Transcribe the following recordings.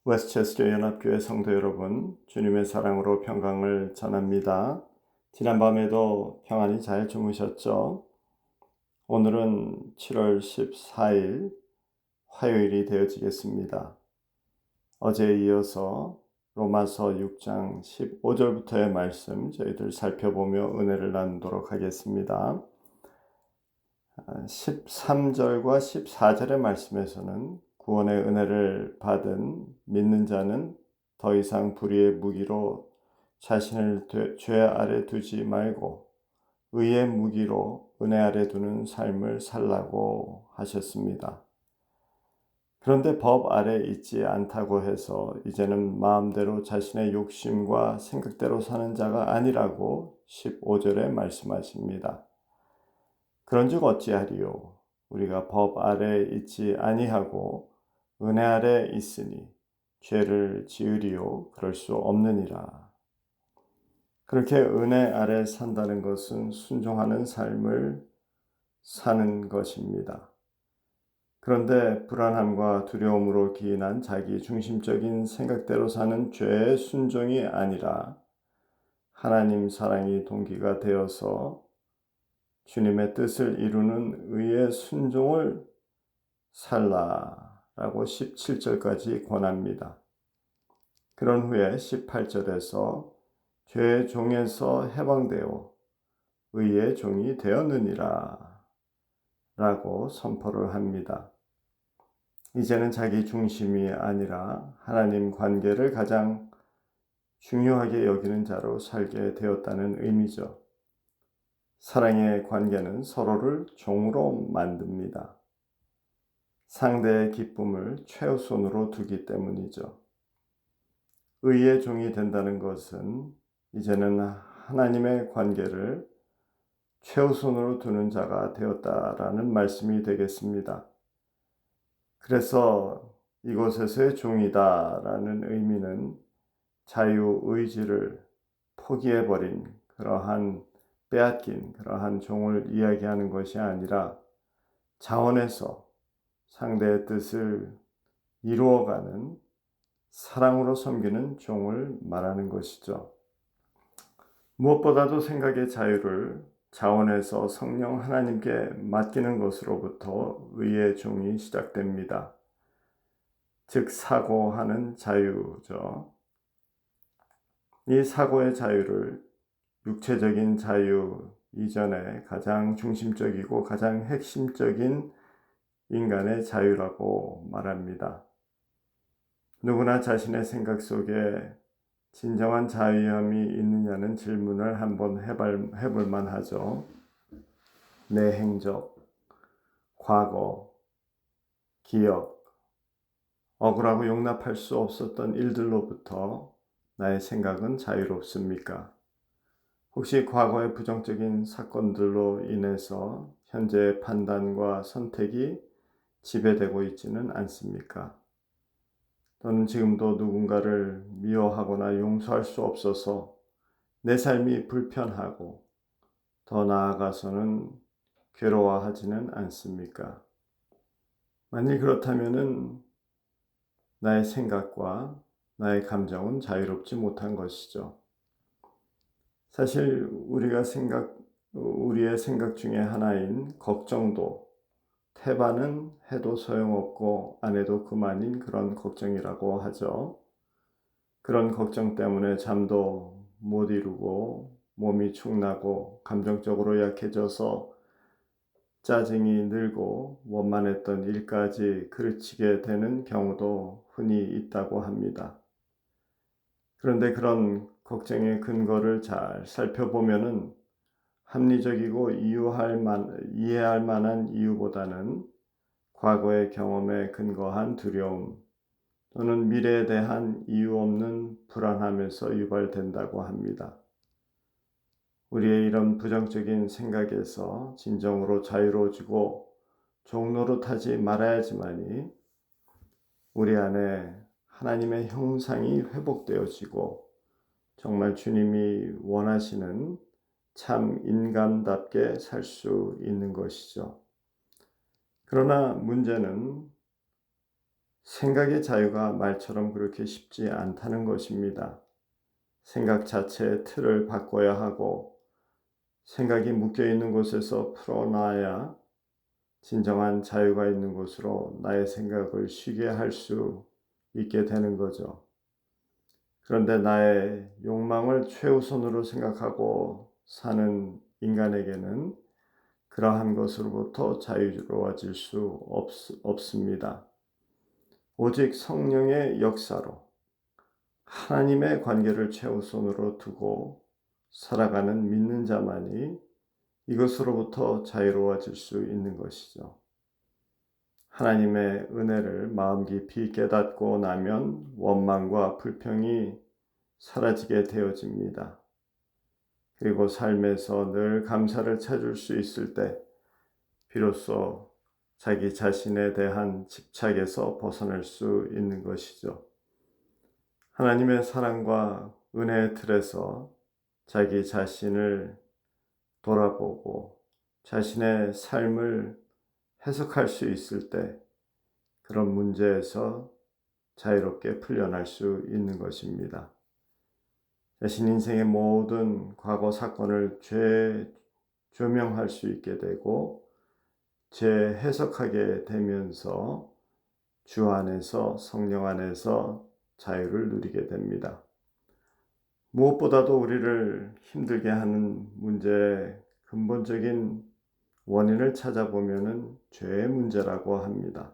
웨스트체스터 연합교회 성도 여러분, 주님의 사랑으로 평강을 전합니다. 지난밤에도 평안히 잘 주무셨죠? 오늘은 7월 14일 화요일이 되어지겠습니다. 어제에 이어서 로마서 6장 15절부터의 말씀 저희들 살펴보며 은혜를 나누도록 하겠습니다. 13절과 14절의 말씀에서는 구원의 은혜를 받은 믿는 자는 더 이상 불의의 무기로 자신을 죄 아래 두지 말고 의의 무기로 은혜 아래 두는 삶을 살라고 하셨습니다. 그런데 법 아래 있지 않다고 해서 이제는 마음대로 자신의 욕심과 생각대로 사는 자가 아니라고 15절에 말씀하십니다. 그런즉 어찌하리요? 우리가 법 아래 있지 아니하고 은혜 아래 있으니 죄를 지으리요? 그럴 수 없느니라. 그렇게 은혜 아래 산다는 것은 순종하는 삶을 사는 것입니다. 그런데 불안함과 두려움으로 기인한 자기 중심적인 생각대로 사는 죄의 순종이 아니라 하나님 사랑이 동기가 되어서 주님의 뜻을 이루는 의의 순종을 살라라고 17절까지 권합니다. 그런 후에 18절에서 죄의 종에서 해방되어 의의 종이 되었느니라 라고 선포를 합니다. 이제는 자기 중심이 아니라 하나님 관계를 가장 중요하게 여기는 자로 살게 되었다는 의미죠. 사랑의 관계는 서로를 종으로 만듭니다. 상대의 기쁨을 최우선으로 두기 때문이죠. 의의 종이 된다는 것은 이제는 하나님의 관계를 최우선으로 두는 자가 되었다라는 말씀이 되겠습니다. 그래서 이곳에서의 종이다라는 의미는 자유의지를 포기해버린 빼앗긴 그러한 종을 이야기하는 것이 아니라 자원에서 상대의 뜻을 이루어가는 사랑으로 섬기는 종을 말하는 것이죠. 무엇보다도 생각의 자유를 자원에서 성령 하나님께 맡기는 것으로부터 의의 종이 시작됩니다. 즉 사고하는 자유죠. 이 사고의 자유를 육체적인 자유 이전에 가장 중심적이고 가장 핵심적인 인간의 자유라고 말합니다. 누구나 자신의 생각 속에 진정한 자유함이 있느냐는 질문을 한번 해볼 만하죠. 내 행적, 과거, 기억, 억울하고 용납할 수 없었던 일들로부터 나의 생각은 자유롭습니까? 혹시 과거의 부정적인 사건들로 인해서 현재의 판단과 선택이 지배되고 있지는 않습니까? 또는 지금도 누군가를 미워하거나 용서할 수 없어서 내 삶이 불편하고 더 나아가서는 괴로워하지는 않습니까? 만일 그렇다면 나의 생각과 나의 감정은 자유롭지 못한 것이죠. 사실 우리의 생각 중에 하나인 걱정도 태반은 해도 소용없고 안 해도 그만인 그런 걱정이라고 하죠. 그런 걱정 때문에 잠도 못 이루고 몸이 축나고 감정적으로 약해져서 짜증이 늘고 원만했던 일까지 그르치게 되는 경우도 흔히 있다고 합니다. 그런데 그런 걱정의 근거를 잘 살펴보면은 합리적이고 이해할 만한 이유보다는 과거의 경험에 근거한 두려움 또는 미래에 대한 이유 없는 불안함에서 유발된다고 합니다. 우리의 이런 부정적인 생각에서 진정으로 자유로워지고 종노릇하지 말아야지만이 우리 안에 하나님의 형상이 회복되어지고 정말 주님이 원하시는 참 인간답게 살 수 있는 것이죠. 그러나 문제는 생각의 자유가 말처럼 그렇게 쉽지 않다는 것입니다. 생각 자체의 틀을 바꿔야 하고 생각이 묶여 있는 곳에서 풀어놔야 진정한 자유가 있는 곳으로 나의 생각을 쉬게 할 수 있게 되는 거죠. 그런데 나의 욕망을 최우선으로 생각하고 사는 인간에게는 그러한 것으로부터 자유로워질 수 없습니다. 오직 성령의 역사로 하나님의 관계를 최우선으로 두고 살아가는 믿는 자만이 이것으로부터 자유로워질 수 있는 것이죠. 하나님의 은혜를 마음 깊이 깨닫고 나면 원망과 불평이 사라지게 되어집니다. 그리고 삶에서 늘 감사를 찾을 수 있을 때 비로소 자기 자신에 대한 집착에서 벗어날 수 있는 것이죠. 하나님의 사랑과 은혜의 틀에서 자기 자신을 돌아보고 자신의 삶을 해석할 수 있을 때 그런 문제에서 자유롭게 풀려날 수 있는 것입니다. 자신 인생의 모든 과거 사건을 재조명할 수 있게 되고 재해석하게 되면서 주 안에서 성령 안에서 자유를 누리게 됩니다. 무엇보다도 우리를 힘들게 하는 문제의 근본적인 원인을 찾아보면 죄의 문제라고 합니다.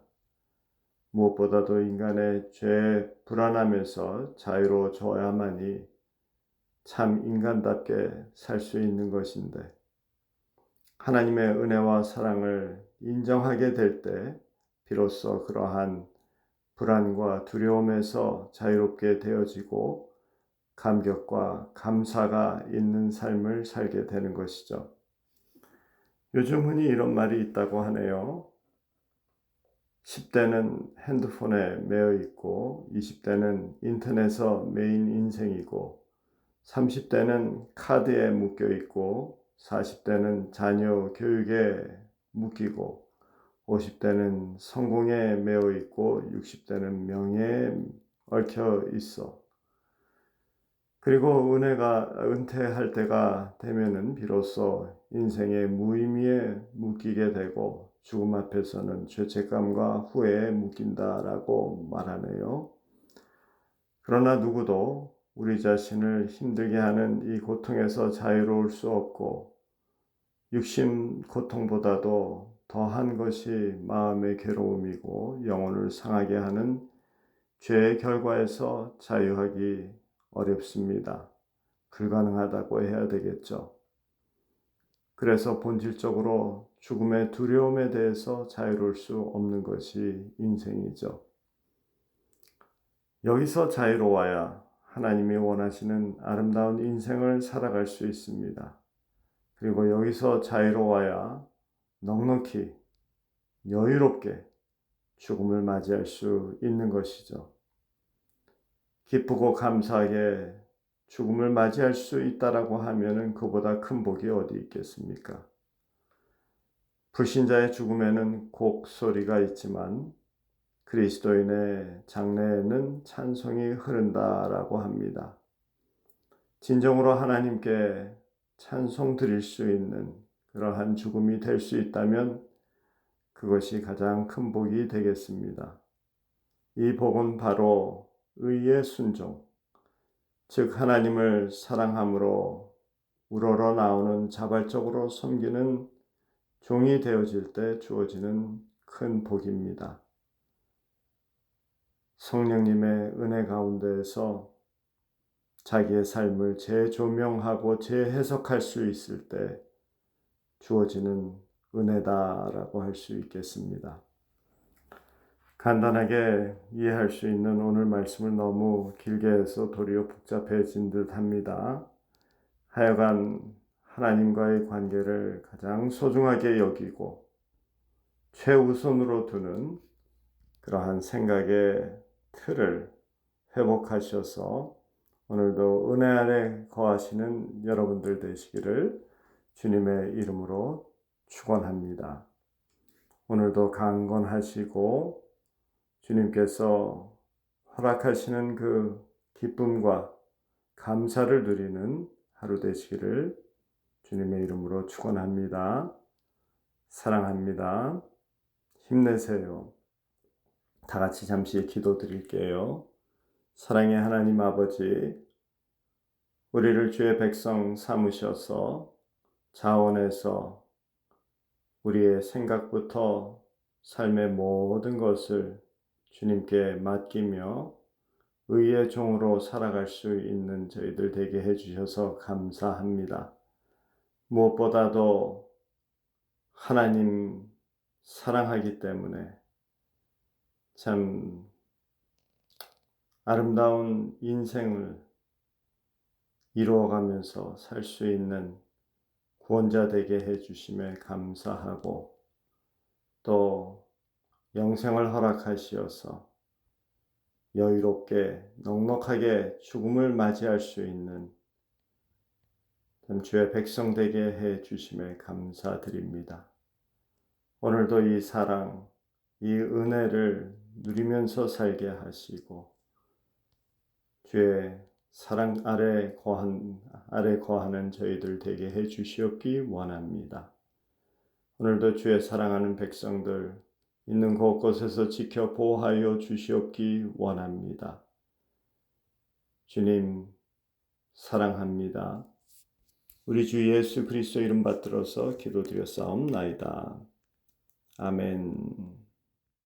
무엇보다도 인간의 죄의 불안함에서 자유로워져야만이 참 인간답게 살 수 있는 것인데 하나님의 은혜와 사랑을 인정하게 될 때 비로소 그러한 불안과 두려움에서 자유롭게 되어지고 감격과 감사가 있는 삶을 살게 되는 것이죠. 요즘 흔히 이런 말이 있다고 하네요. 10대는 핸드폰에 매여 있고 20대는 인터넷에서 메인 인생이고 30대는 카드에 묶여 있고 40대는 자녀 교육에 묶이고 50대는 성공에 매여 있고 60대는 명예에 얽혀 있어. 그리고 은퇴할 때가 되면은 비로소 인생의 무의미에 묶이게 되고 죽음 앞에서는 죄책감과 후회에 묶인다라고 말하네요. 그러나 누구도 우리 자신을 힘들게 하는 이 고통에서 자유로울 수 없고 육신 고통보다도 더한 것이 마음의 괴로움이고 영혼을 상하게 하는 죄의 결과에서 자유하기 어렵습니다. 불가능하다고 해야 되겠죠. 그래서 본질적으로 죽음의 두려움에 대해서 자유로울 수 없는 것이 인생이죠. 여기서 자유로워야 하나님이 원하시는 아름다운 인생을 살아갈 수 있습니다. 그리고 여기서 자유로워야 넉넉히 여유롭게 죽음을 맞이할 수 있는 것이죠. 기쁘고 감사하게 죽음을 맞이할 수 있다라고 하면은 그보다 큰 복이 어디 있겠습니까? 불신자의 죽음에는 곡소리가 있지만 그리스도인의 장래에는 찬송이 흐른다라고 합니다. 진정으로 하나님께 찬송 드릴 수 있는 그러한 죽음이 될 수 있다면 그것이 가장 큰 복이 되겠습니다. 이 복은 바로 의의 순종, 즉 하나님을 사랑함으로 우러러 나오는 자발적으로 섬기는 종이 되어질 때 주어지는 큰 복입니다. 성령님의 은혜 가운데에서 자기의 삶을 재조명하고 재해석할 수 있을 때 주어지는 은혜다라고 할 수 있겠습니다. 간단하게 이해할 수 있는 오늘 말씀을 너무 길게 해서 도리어 복잡해진 듯 합니다. 하여간 하나님과의 관계를 가장 소중하게 여기고 최우선으로 두는 그러한 생각의 틀을 회복하셔서 오늘도 은혜 안에 거하시는 여러분들 되시기를 주님의 이름으로 축원합니다. 오늘도 강건하시고 주님께서 허락하시는 그 기쁨과 감사를 누리는 하루 되시기를 주님의 이름으로 축원합니다. 사랑합니다. 힘내세요. 다 같이 잠시 기도드릴게요. 사랑의 하나님 아버지, 우리를 주의 백성 삼으셔서 자원해서 우리의 생각부터 삶의 모든 것을 주님께 맡기며 의의 종으로 살아갈 수 있는 저희들 되게 해주셔서 감사합니다. 무엇보다도 하나님 사랑하기 때문에 참 아름다운 인생을 이루어가면서 살 수 있는 구원자 되게 해주심에 감사하고 또 영생을 허락하시어서 여유롭게 넉넉하게 죽음을 맞이할 수 있는 주의 백성 되게 해주심에 감사드립니다. 오늘도 이 사랑, 이 은혜를 누리면서 살게 하시고 주의 사랑 아래 거하는 저희들 되게 해 주시옵기 원합니다. 오늘도 주의 사랑하는 백성들 있는 곳곳에서 지켜 보호하여 주시옵기 원합니다. 주님 사랑합니다. 우리 주 예수 그리스도 이름 받들어서 기도드렸사옵나이다. 아멘.